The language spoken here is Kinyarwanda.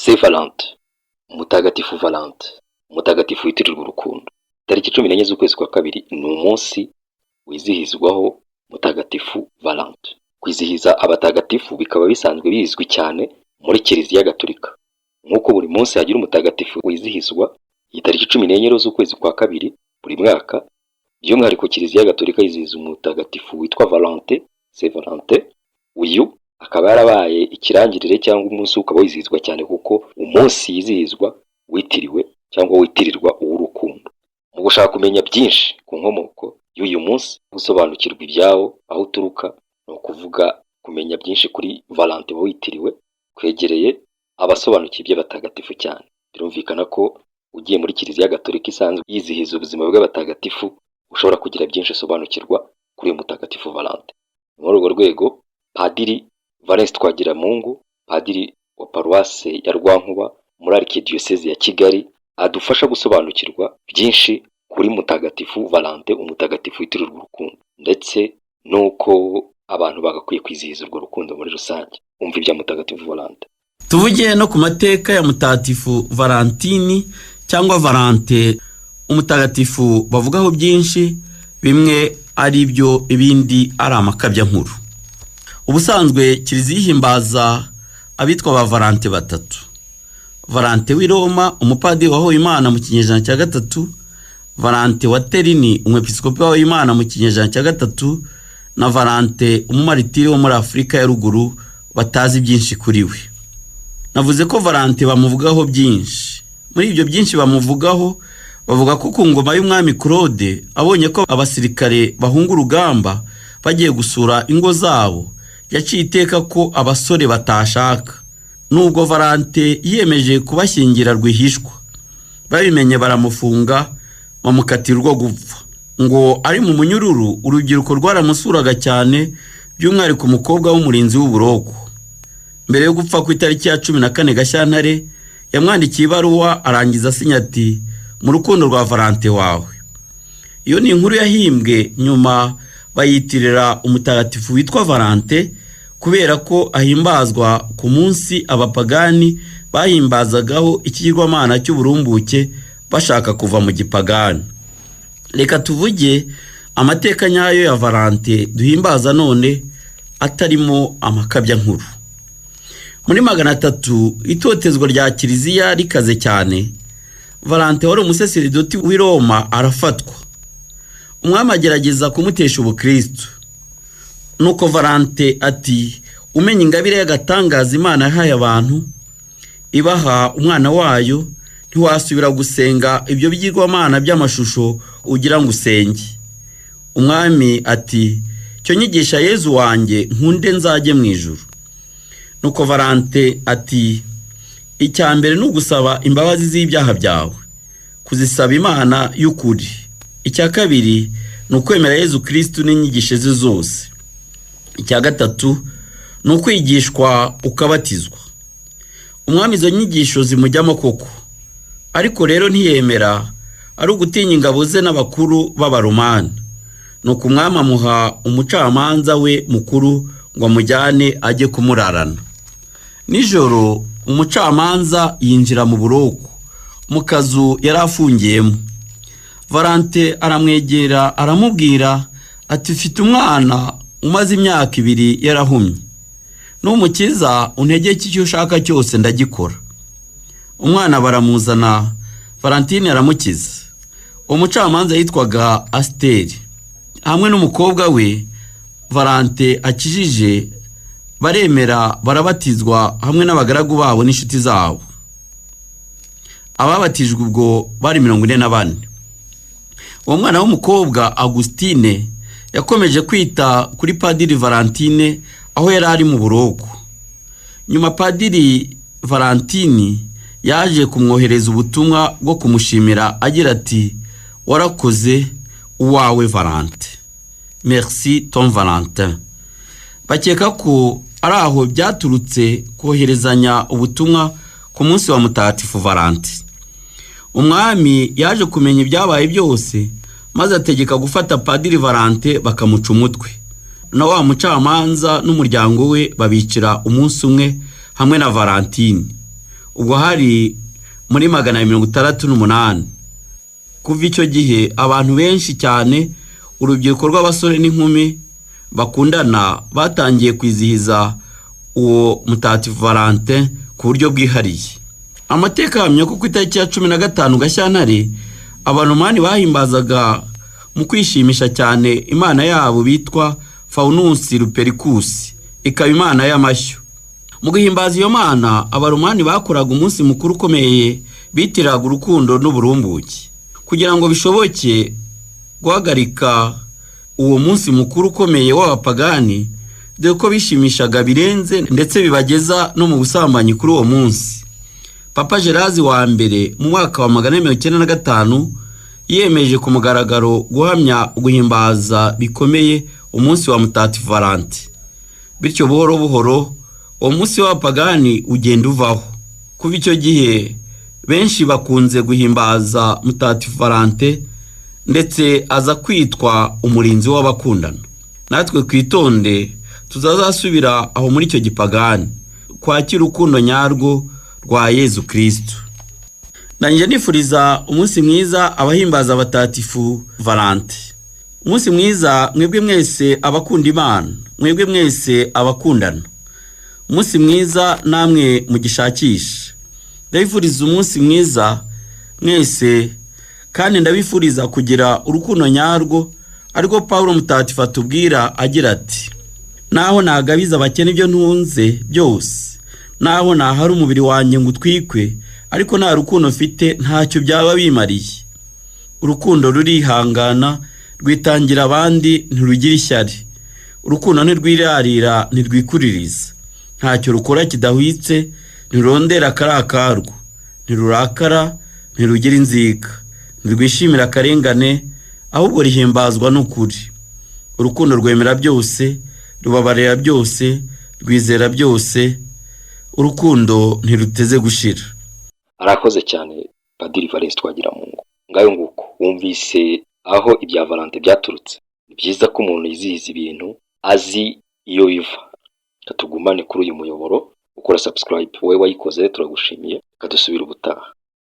Saint Valentin, umutagatifu Valentin, umutagatifu witirirwa urukundo. Tariki 14 z'ukwezi kwa kabiri ni umunsi wizihizwaho mutagatifu Valentin. Kwizihiza abatagatifu bikaba bisanzwe bizwi cyane muri Kiliziya Gatolika. Nkuko buri munsi hagira umutagatifu wizihizwa, iyi tariki 14 z'ukwezi kwa kabiri buri mwaka, by'umwihariko Kiliziya Gatolika yizihiza umutagatifu witwa Valentin, Saint Valentin. Uyu akaba yarabaye ikirangirire cyangwa umunsi ukaba wizihizwa cyane kuko umunsi yizihizwa witiriwe cyangwa witirirwa uw'urukundo. Mu gushaka kumenya byinshi ku nkomoko y'uyu munsi, gusobanukirwa ibyawo aho uturuka, no kuvuga kumenya byinshi kuri Valentin witiriwe, kwegereye abasobanukiye iby'abatagatifu cyane. Birumvikana ko ugiye muri Kiliziya Gatolika isanzwe yizihiza ubuzima bw'abatagatifu, ushobora kugira byinshi usobanukirwa kuri uyu mutagatifu Valentin. Muri urwo rwego, Padiri Valens Twagiramungu, padiri wa paruwase ya Rwankuba muri Arkidiocese ya Kigali, adufasha gusobanukirwa byinshi kuri mutagatifu Valentin, umutagatifu witirirwa urukundo, ndetse nuko abantu bagakwiye kwizihiza urwo rukundo muri rusange. Umva ibya mutagatifu Valentin. Tuvugiye no ku mateka ya mutagatifu Valentini cyangwa Valentin, umutagatifu bavugaho byinshi, bimwe ari byo ibindi ari amakabya nkuru. Ubusanzwe Kiliziya ihimbaza abitwa ba Valentin batatu: Valentin w'i Roma, umupadiri wahowe Imana mu kinyejana cya gatatu; Valentin wa Terini, umwepiskopi wahowe Imana mu kinyejana cya gatatu; na Valentin umumaritiri wo muri Afurika ya ruguru batazi byinshi kuri we. Navuze ko Valentin bamuvugaho byinshi. Muri ibyo byinshi bamuvugaho, bavuga ko ku ngoma y'umwami Claude abonye ko abasirikare bahunga urugamba bagiye gusura ingo zabo, yaciye iteka ko abasore batashaka. Nubwo Valentin yiyemeje kubashyingira rwihishwa, babimenye baramufunga, bamukatira urwo gupfa. Ngo ari mu munyururu, urubyiruko rwaramusuraga cyane, by'umwihariko umukobwa w'umurinzi w'uburoko. Mbere yo gupfa ku itariki ya 14 Gashyantare, yamwandikiye ibaruwa arangiza asinya ati: mu rukundo rwa Valentin wawe. Iyo ni inkuru yahimbwe, nyuma bayitirira umutagatifu witwa Valentin kubera ko ahimbazwa ku munsi abapagani bahimbazagaho ikigirwamana cy'uburumbuke bashaka kuva mu gipagani. Reka tuvuge amateka nyayo ya Valentin duhimbaza none, atarimo amakabya nkuru. Muri 300 itotezwa rya Kiliziya rikaze cyane, Valentin wari umusaseridoti w'i Roma arafatwa. Umwami agerageza kumutesha ubukristo. Nuko Valentin ati: umenya ingabire y'agatangaza Imana yahaye abantu, ibaha umwana wayo, ntiwasubira gusenga ibyo bigirwamana by'amashusho ugira ngo usenge. Umwami ati: cyo nyigisha Yezu wanjye nkunde nzajye mu ijuru. Nuko Valentin ati: icya mbere ni ugusaba imbabazi z'ibyaha byawe, kuzisaba Imana y'ukuri. Icya kabiri ni ukwemera Yezu Kristo n'inyigisho ze zose. Icya gatatu ni ukwigishwa ukabatizwa. Umwami izo nyigisho zimujyamo koko, ariko rero ntiyemera, ari ugutinya ingabo ze n'abakuru b'Abaromani. Nuko umwami amuha umucamanza we mukuru ngo amujyane ajye kumurarana. Nijoro umucamanza yinjira mu buroko, mu kazu yari afungiyemo. Valentin aramwegera aramubwira ati: ufite umwana umaze imyaka 2 yarahumye. N'umukiza untegeke icyo ushaka cyose ndagikora. Umwana baramuzana, Valentin aramukiza. Umucamanza yitwaga Asteri, hamwe n'umukobwa we Valentin akijije, baremera barabatizwa hamwe n'abagaragu babo n'inshuti zabo. Ababatijwe ubwo bari 44. Uwo mwana w'umukobwa Augustine yakomeje kwita kuri Padiri Valentin aho yari ari mu buroko. Nyuma Padiri Valentin yaje kumwohereza ubutumwa bwo kumushimira agira ati: warakoze uwawe Valentin, merci ton Valentin. Bakeka ko ari aho byaturutse koherezanya ubutumwa ku munsi wa mutagatifu Valentin. Umwami yaje kumenya ibyabaye byose, maze ategeka gufata Padiri Valentin bakamuca umutwe. Na wa mucamanza n'umuryango we babicira umunsi umwe hamwe na Valentin. ubwo hari muri 1968. Kuva icyo gihe abantu benshi cyane urubyiruko rw'abasore n'inkumi bakundana batangiye kwizihiza uwo mutagatifu Valentin ku buryo bwihariye. Amateka ahamya ko ku itariki ya 15 Gashyantare abaromani bahimbazaga mu kwishimisha cyane imana yabo bitwa Faunus Lupericus, ikaba imana y'amashyo. Mu guhimbaza iyo mana abaromani bakoraga umunsi mukuru ukomeye bitiraga urukundo n'uburumbuke. Kugira ngo bishoboke guhagarika uwo munsi mukuru ukomeye w'abapagani, dore ko bishimishaga birenze ndetse bibageza no mu busambanyi kuri uwo munsi, Papa Gerazi wa mbere mu mwaka wa 1995 yemeje ku mugaragaro guhamya guhimbaza bikomeye umunsi wa Mutagatifu Valentin. Bityo buhoro buhoro uwo munsi w'abapagani ugenda uvaho. Kuva icyo gihe benshi bakunze guhimbaza Mutagatifu Valentin ndetse aza kwitwa umurinzi w'abakundana. Natwe kwitonde tuzazasubira aho muri icyo gipagani kwakira urukundo nyarwo rwa Yezu Kristo. Nanjye nifuriza umunsi mwiza abahimbaza abatagatifu Valentin. Umunsi mwiza mwebwe mwese abakunda Imana, mwebwe mwese abakundana. Umunsi mwiza namwe mugishakisha. Ndabifuriza umunsi mwiza mwese kandi ndabifuriza kugira urukundo nyarwo, ariko Paulo mutagatifu atubwira agira ati: naho nagabiza abakene ibyo ntunze byose, naho nahari umubiri wanjye ngo utwikwe, ariko nta rukundo mfite ntacyo byaba bimariye. Urukundo rurihangana, rwitangira abandi, ntirugira ishyari. Urukundo ntirwirarira, ntirwikuririza. Ntacyo rukora kidahwitse, ntirondera akarakarwo, ntirurakara, ntirugira inzika, ntirwishimira akarengane, ahubwo rihimbazwa n'ukuri. Urukundo rwemera byose, rubabarira byose, rwizera byose. Urukundo ntiruteze gushira. Arakoze cyane Padiri Valens Twagiramungu. Ngayo nguko wumvise aho ibya Valentin byaturutse. Ni byiza ko umuntu yizihiza ibintu azi iyo biva. Katugumane kuri uyu muyoboro, ukora subscribe. Wowe wayikoze turagushimiye, kadusubira ubutaha.